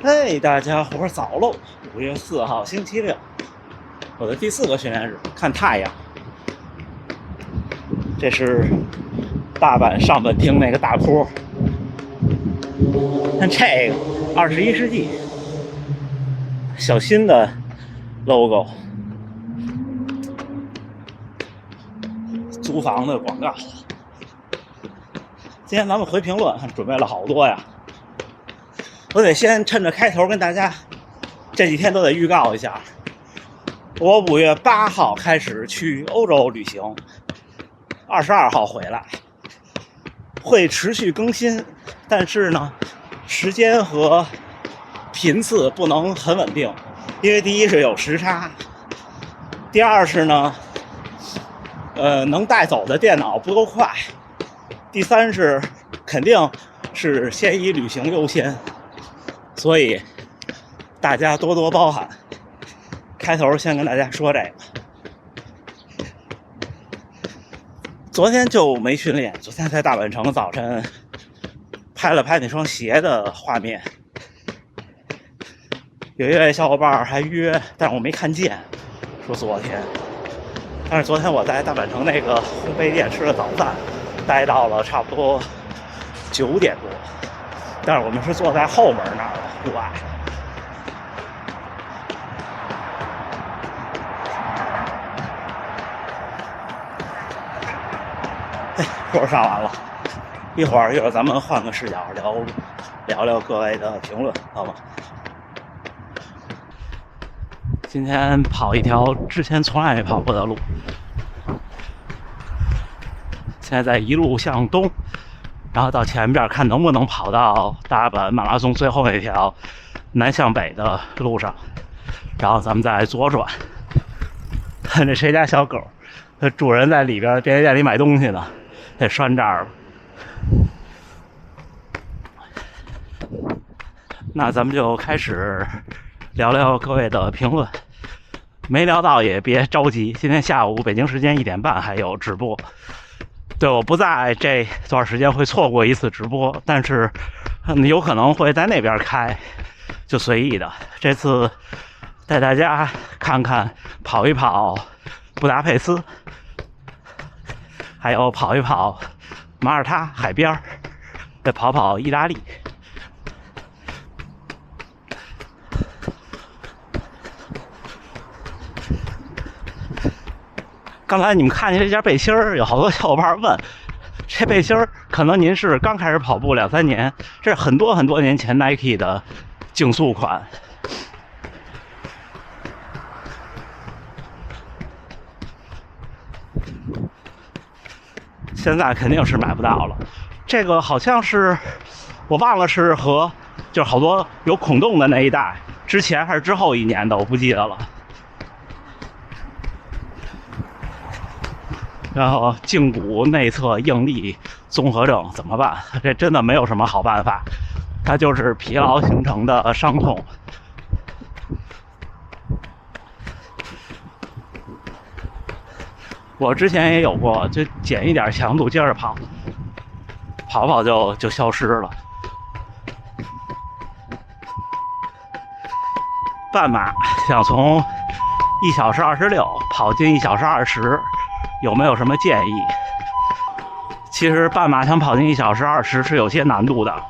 嘿，大家伙儿早喽！5月4号星期六，我的第4个训练日，看太阳。这是大阪上本町那个大坡，看这个21世纪小新的 logo， 租房的广告。今天咱们回评论，准备了好多呀。我得先趁着开头跟大家这几天都得预告一下，我5月8号开始去欧洲旅行，22号回来，会持续更新，但是呢，时间和频次不能很稳定，因为第一是有时差，第二是呢，能带走的电脑不够快，第三是肯定是先以旅行优先。所以大家多多包涵。开头先跟大家说这个，昨天就没训练，昨天在大阪城早晨拍了拍那双鞋的画面，有一位小伙伴还约，但我没看见，说昨天。但是昨天我在大阪城那个烘焙店吃了早饭，待到了差不多9点多，但是我们是坐在后门那儿的户外。课上完了，一会儿咱们换个视角聊聊各位的评论，好吗？今天跑一条之前从来没跑过的路，现在在一路向东，然后到前边看能不能跑到大阪马拉松最后那条南向北的路上，然后咱们再左转。看这谁家小狗，主人在里边便利店里买东西呢，得拴这儿了。那咱们就开始聊聊各位的评论，没聊到也别着急，今天下午北京时间1点半还有直播。对，我不在这段时间会错过一次直播，但是有可能会在那边开，就随意的。这次带大家看看跑一跑布达佩斯，还有跑一跑马耳他海边，再跑跑意大利。刚才你们看见这件背心儿，有好多小伙伴问，这背心儿可能您是刚开始跑步2-3年，这是很多年前 Nike 的竞速款。现在肯定是买不到了。这个好像是我忘了是和就是好多有孔洞的那一代之前还是之后1年的，我不记得了。然后胫骨内侧应力综合症怎么办？这真的没有什么好办法，它就是疲劳形成的伤痛。我之前也有过，就减一点强度接着跑，跑就消失了。半马想从1小时26跑进1小时20，有没有什么建议？其实半马想跑进1小时20是有些难度的。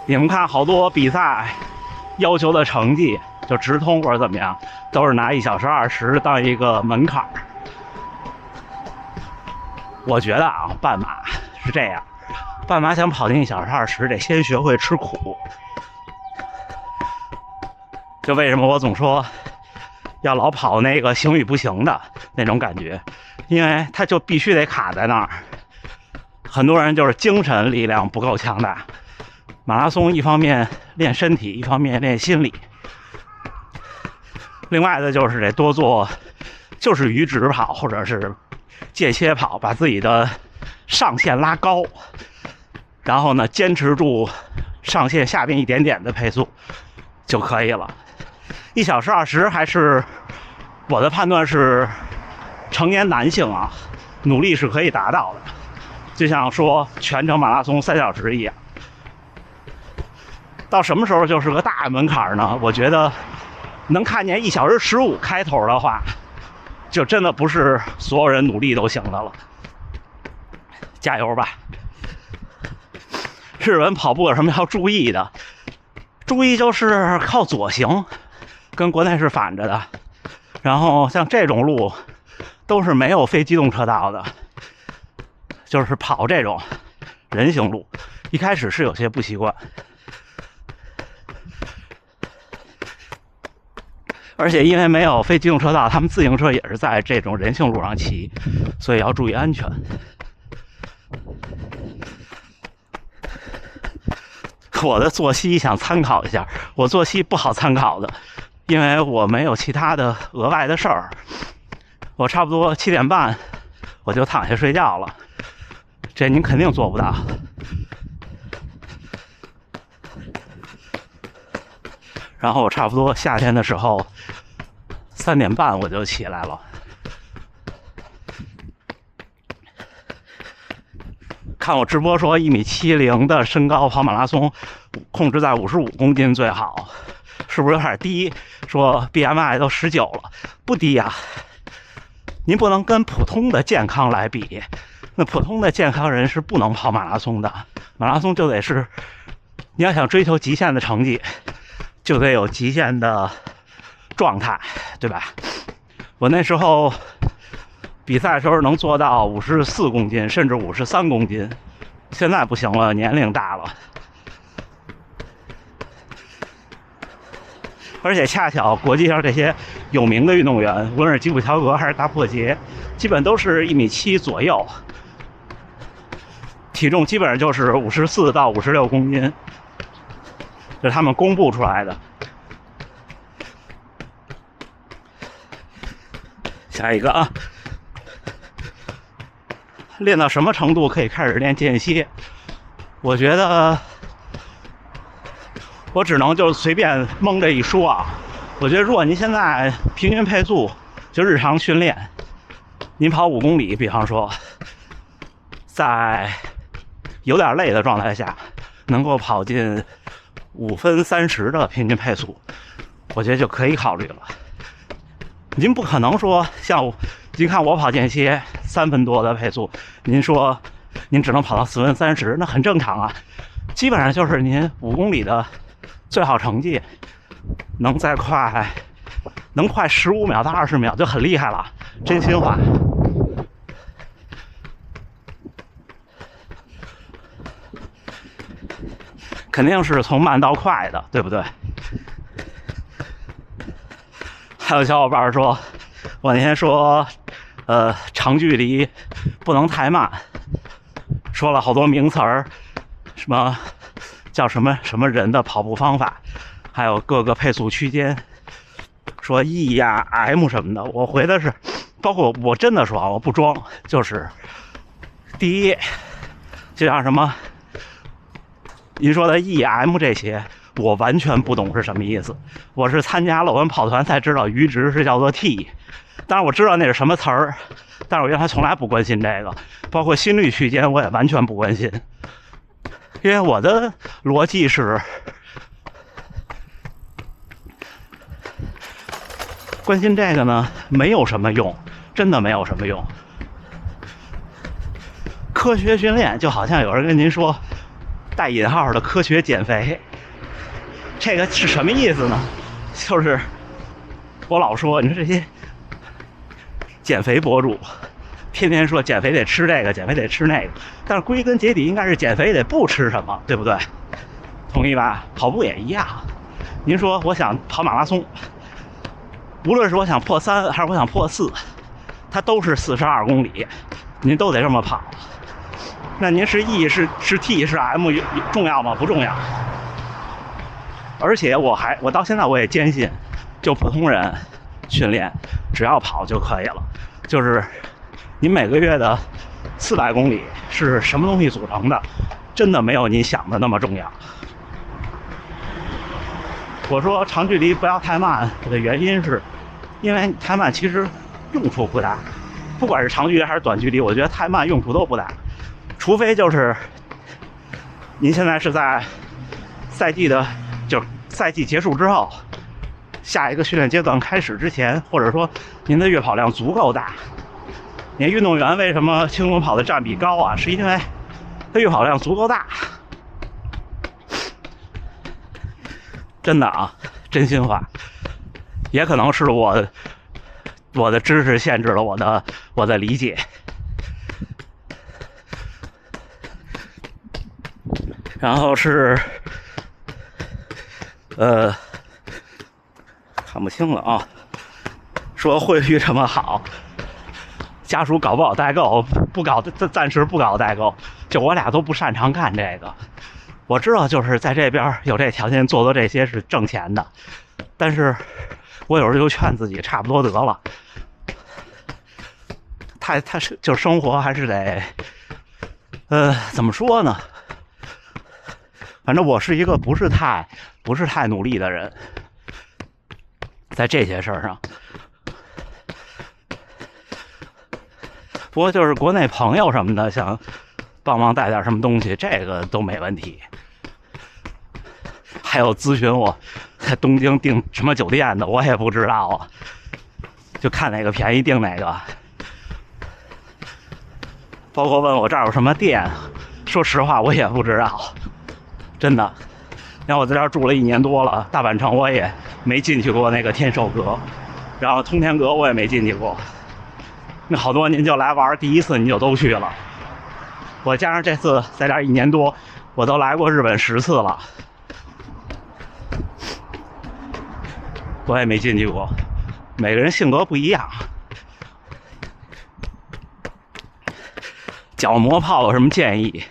你们看好多比赛要求的成绩，就直通或者怎么样，都是拿1小时20当一个门槛。我觉得啊，半马是这样，半马想跑进1小时20，得先学会吃苦。就为什么我总说要老跑那个行与不行的那种感觉，因为他就必须得卡在那儿。很多人就是精神力量不够强大。马拉松一方面练身体，一方面练心理。另外的就是得多做，就是阈值跑或者是间歇跑，把自己的上限拉高，然后呢坚持住上限下边一点点的配速就可以了。1小时20还是我的判断是成年男性啊，努力是可以达到的，就像说全程马拉松3小时一样。到什么时候就是个大门槛呢？我觉得能看见1小时15开头的话，就真的不是所有人努力都行的了。加油吧！日本跑步有什么要注意的？注意就是靠左行，跟国内是反着的。然后像这种路都是没有非机动车道的，就是跑这种人行路。一开始是有些不习惯，而且因为没有非机动车道，他们自行车也是在这种人行路上骑，所以要注意安全。我的作息想参考一下，我作息不好参考的，因为我没有其他的额外的事儿。我差不多7点半我就躺下睡觉了，这您肯定做不到。然后我差不多夏天的时候3点半我就起来了。看我直播说1.70米的身高跑马拉松，控制在55公斤最好，是不是有点低？说 BMI 都19了，不低呀。您不能跟普通的健康来比，那普通的健康人是不能跑马拉松的。马拉松就得是，你要想追求极限的成绩，就得有极限的状态，对吧？我那时候比赛的时候能做到54公斤，甚至53公斤，现在不行了，年龄大了。而且恰巧国际上这些有名的运动员，无论是吉普乔格还是大破节，基本都是1.7米左右，体重基本上就是54到56公斤，这是他们公布出来的。下一个啊，练到什么程度可以开始练间歇？我觉得我只能就随便蒙着一说啊。我觉得如果您现在平均配速，就日常训练，您跑5公里，比方说在有点累的状态下，能够跑进5分30的平均配速，我觉得就可以考虑了。您不可能说像您看我跑间歇3分多的配速，您说您只能跑到4分30，那很正常啊。基本上就是您5公里的最好成绩能快15秒到20秒就很厉害了，真心话。肯定是从慢到快的，对不对？还有小伙伴说，我那天说，长距离不能太慢，说了好多名词儿，什么叫什么什么人的跑步方法，还有各个配速区间，说 E 呀、M 什么的。我回的是，包括我真的说啊，我不装，就是第一，就像什么您说的 E、M 这些。我完全不懂是什么意思，我是参加了我们跑团才知道阈值是叫做 T， 当然我知道那是什么词儿，但是我原来从来不关心这个，包括心率区间我也完全不关心，因为我的逻辑是关心这个呢没有什么用，真的没有什么用。科学训练就好像有人跟您说带引号的科学减肥，这个是什么意思呢？就是我老说，你说这些减肥博主天天说减肥得吃这个，减肥得吃那个，但是归根结底应该是减肥得不吃什么，对不对？同意吧？跑步也一样。您说我想跑马拉松，无论是我想破3还是我想破4，它都是42公里，您都得这么跑。那您是 E 是 T 是 M 重要吗？不重要。而且我到现在我也坚信，就普通人训练只要跑就可以了。就是您每个月的400公里是什么东西组成的，真的没有您想的那么重要。我说长距离不要太慢的原因是，因为太慢其实用处不大，不管是长距离还是短距离，我觉得太慢用处都不大，除非就是您现在是在赛季结束之后，下一个训练阶段开始之前，或者说您的月跑量足够大。你运动员为什么轻松跑的占比高啊？是因为他月跑量足够大。真的啊，真心话。也可能是我的知识限制了我的理解。然后是看不清了啊，说汇率这么好，家属搞不搞代购？不搞，暂时不搞代购。就我俩都不擅长干这个。我知道就是在这边有这条件做这些是挣钱的，但是我有时候就劝自己差不多得了。他是就是生活还是得怎么说呢？反正我是一个不是太努力的人，在这些事儿上。不过就是国内朋友什么的想帮忙带点什么东西，这个都没问题。还有咨询我在东京订什么酒店的，我也不知道啊，就看哪个便宜订哪个。包括问我这儿有什么店，说实话我也不知道，真的。你看我在这儿住了1年多了，大阪城我也没进去过那个天守阁，然后通天阁我也没进去过。那好多您就来玩，第一次您就都去了。我加上这次在这儿1年多，我都来过日本10次了，我也没进去过。每个人性格不一样。脚磨泡有什么建议？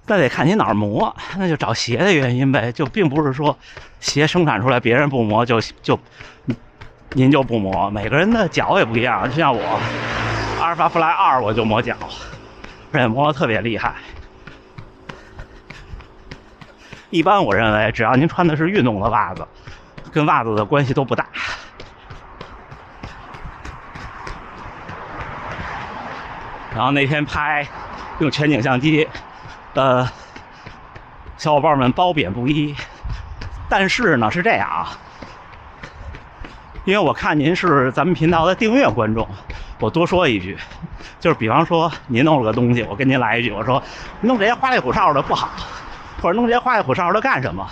那得看你哪儿磨，那就找鞋的原因呗。就并不是说鞋生产出来别人不磨就您就不磨，每个人的脚也不一样。就像我阿尔法Fly 2我就磨脚，而且磨得特别厉害。一般我认为只要您穿的是运动的袜子，跟袜子的关系都不大。然后那天拍用全景相机，小伙伴们褒贬不一。但是呢是这样啊，因为我看您是咱们频道的订阅观众，我多说一句，就是比方说您弄了个东西，我跟您来一句，我说弄这些花里胡哨的不好，或者弄这些花里胡哨的干什么？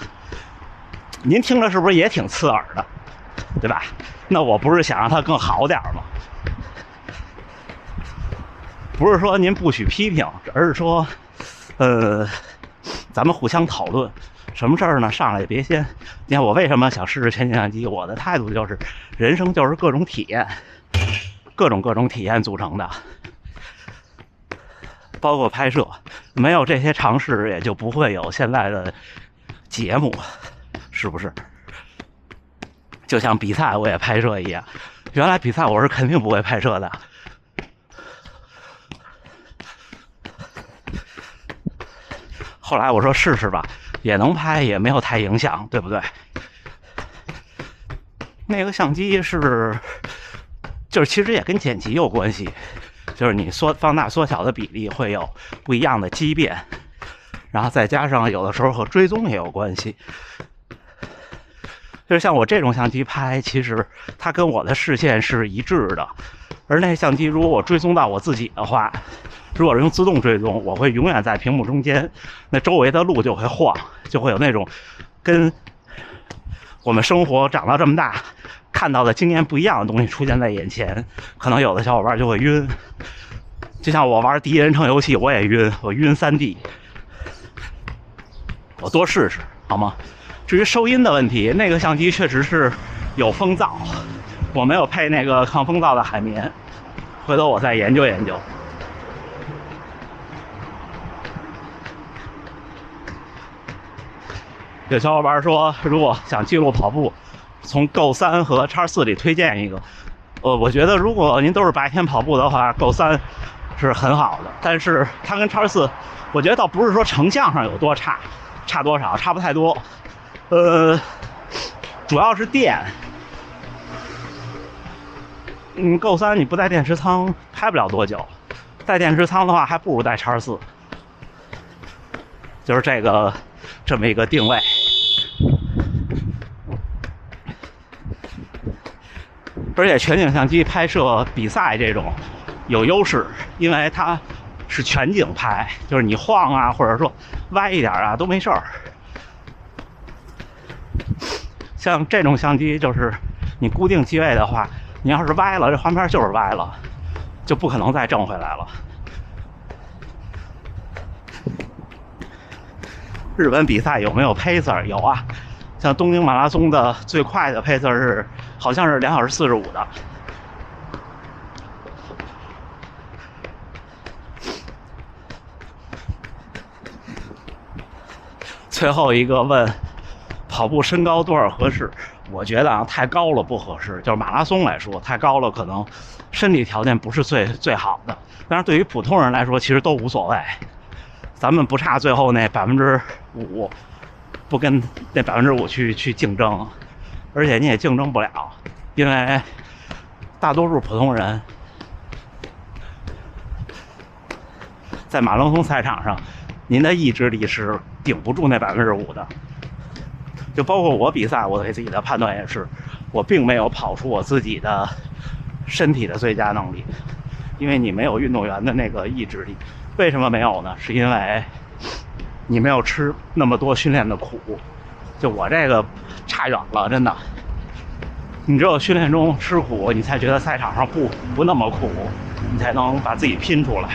您听着是不是也挺刺耳的，对吧？那我不是想让它更好点吗？不是说您不许批评，而是说，咱们互相讨论。什么事儿呢？上来也别先。你看我为什么想试试全景相机？我的态度就是，人生就是各种体验，各种体验组成的，包括拍摄。没有这些尝试，也就不会有现在的节目，是不是？就像比赛我也拍摄一样，原来比赛我是肯定不会拍摄的。后来我说试试吧，也能拍，也没有太影响，对不对？那个相机是，就是其实也跟剪辑有关系，就是你放大缩小的比例会有不一样的畸变，然后再加上有的时候和追踪也有关系。就是像我这种相机拍，其实它跟我的视线是一致的，而那相机如果我追踪到我自己的话，如果是用自动追踪，我会永远在屏幕中间，那周围的路就会晃，就会有那种跟我们生活长到这么大看到的经验不一样的东西出现在眼前，可能有的小伙伴就会晕。就像我玩第一人称游戏，我也晕，我晕3D。我多试试好吗？至于收音的问题，那个相机确实是有风噪，我没有配那个抗风噪的海绵，回头我再研究研究。有小伙伴说，如果想记录跑步，从 Go3 和 X4 里推荐一个。我觉得如果您都是白天跑步的话 ，Go3 是很好的，但是它跟 X4，我觉得倒不是说成像上有多差，差多少，差不太多。主要是电。Go3 你不带电池仓拍不了多久，带电池仓的话还不如带 X4。就是这么一个定位。而且全景相机拍摄比赛这种有优势，因为它是全景拍，就是你晃啊，或者说歪一点啊都没事儿。像这种相机，就是你固定机位的话，你要是歪了，这画面就是歪了，就不可能再正回来了。日本比赛有没有 pacer？ 有啊，像东京马拉松的最快的 pacer 是好像是2小时45的。最后一个问跑步身高多少合适？我觉得啊，太高了不合适。就是马拉松来说，太高了可能身体条件不是最好的。但是对于普通人来说，其实都无所谓。咱们不差最后那5%，不跟那5%去竞争，而且你也竞争不了，因为大多数普通人在马拉松赛场上，您的意志力是顶不住那5%的。就包括我比赛，我对自己的判断也是，我并没有跑出我自己的身体的最佳能力，因为你没有运动员的那个意志力。为什么没有呢？是因为你没有吃那么多训练的苦。就我这个差远了，真的。你只有训练中吃苦，你才觉得赛场上不那么苦，你才能把自己拼出来。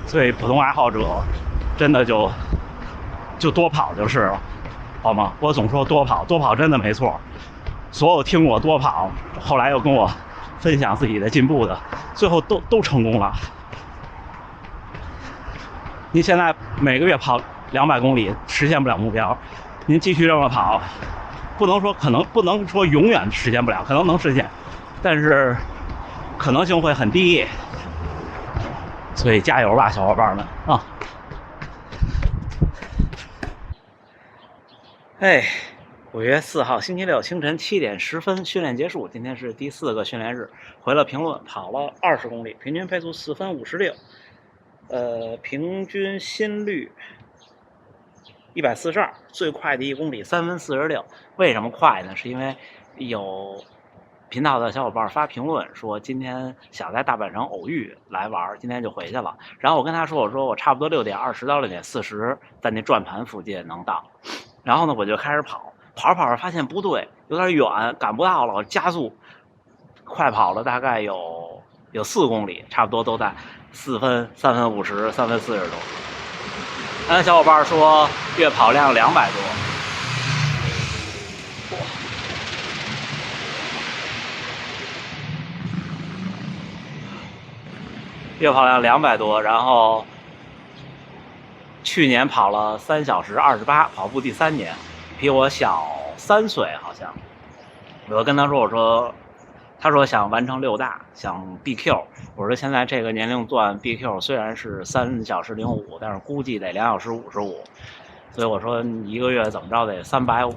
所以普通爱好者真的就多跑就是了，好吗？我总说多跑真的没错。所有听我多跑，后来又跟我分享自己的进步的，最后都成功了。您现在每个月跑200公里，实现不了目标，您继续这么跑，不能说永远实现不了，可能能实现，但是可能性会很低。所以加油吧，小伙伴们啊！5月4号星期六清晨7点10分，训练结束。今天是第4个训练日，回了评论，跑了20公里，平均配速4分56，平均心率142，最快的1公里3分46。为什么快呢？是因为有频道的小伙伴发评论说今天想在大阪城偶遇来玩，今天就回去了。然后我跟他说，我说我差不多6点20到6点40在那转盘附近能到。然后呢，我就开始跑着发现不对，有点远，赶不到了，我加速，快跑了大概有4公里，差不多都在3分50、3分40多。那小伙伴说月跑量200多，月跑量200多，然后去年跑了3小时28，跑步第3年，比我小3岁好像。我跟他说，他说想完成6大，想 BQ。我说现在这个年龄段 BQ 虽然是3小时05，但是估计得2小时55。所以我说一个月怎么着得350。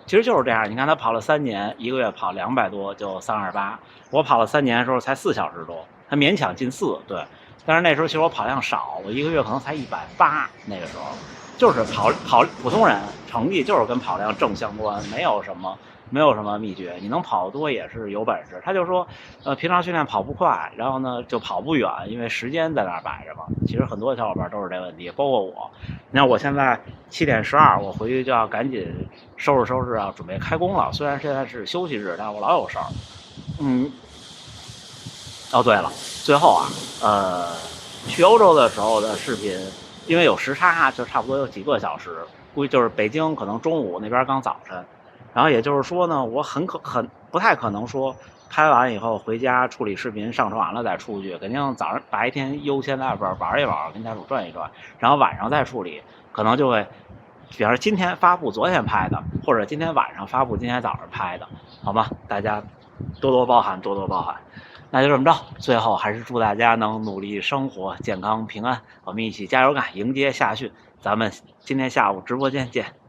其实就是这样，你看他跑了3年，一个月跑200多就328。我跑了3年的时候才4小时多，他勉强进4，对。但是那时候其实我跑量少，我一个月可能才180，那个时候就是跑普通人成绩就是跟跑量正相关，没有什么秘诀，你能跑多也是有本事。他就说，平常训练跑不快，然后呢就跑不远，因为时间在那儿摆着嘛。其实很多小伙伴都是这问题，包括我。你看我现在7点12，我回去就要赶紧收拾啊，准备开工了。虽然现在是休息日，但我老有事儿。哦，对了，最后啊，去欧洲的时候的视频，因为有时差，就差不多有几个小时，估计就是北京可能中午，那边刚早晨。然后也就是说呢，我不太可能说拍完以后回家处理视频，上传完了再出去，肯定白天优先在外边玩一玩，跟家属转一转，然后晚上再处理，可能就会，比方说今天发布昨天拍的，或者今天晚上发布今天早上拍的，好吗？大家多多包涵，多多包涵。那就这么着，最后还是祝大家能努力生活，健康平安，我们一起加油干，迎接夏训。咱们今天下午直播间见。